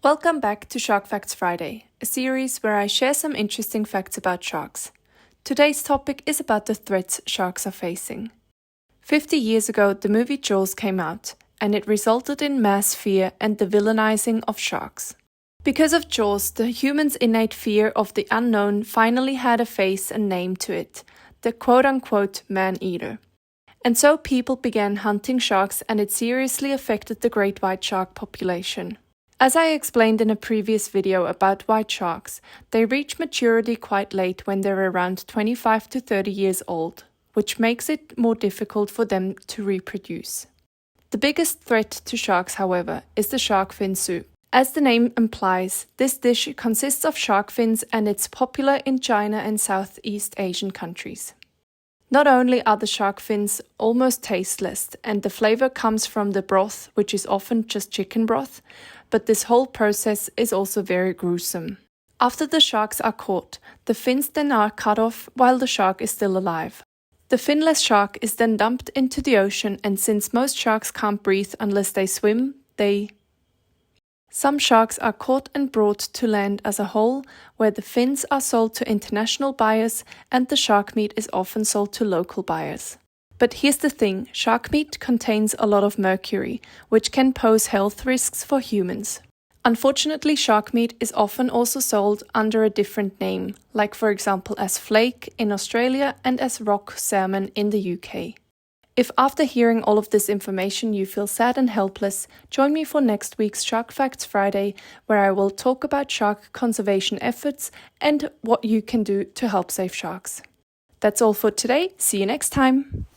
Welcome back to Shark Facts Friday, a series where I share some interesting facts about sharks. Today's topic is about the threats sharks are facing. 50 years ago, the movie Jaws came out, and it resulted in mass fear and the villainizing of sharks. Because of Jaws, the human's innate fear of the unknown finally had a face and name to it, the quote-unquote man-eater. And so people began hunting sharks, and it seriously affected the great white shark population. As I explained in a previous video about white sharks, they reach maturity quite late when they're around 25 to 30 years old, which makes it more difficult for them to reproduce. The biggest threat to sharks, however, is the shark fin soup. As the name implies, this dish consists of shark fins and it's popular in China and Southeast Asian countries. Not only are the shark fins almost tasteless and the flavor comes from the broth, which is often just chicken broth, but this whole process is also very gruesome. After the sharks are caught, the fins then are cut off while the shark is still alive. The finless shark is then dumped into the ocean, and since most sharks can't breathe unless they swim, Some sharks are caught and brought to land as a whole, where the fins are sold to international buyers and the shark meat is often sold to local buyers. But here's the thing, shark meat contains a lot of mercury, which can pose health risks for humans. Unfortunately, shark meat is often also sold under a different name, like for example as flake in Australia and as rock salmon in the UK. If after hearing all of this information you feel sad and helpless, join me for next week's Shark Facts Friday, where I will talk about shark conservation efforts and what you can do to help save sharks. That's all for today. See you next time.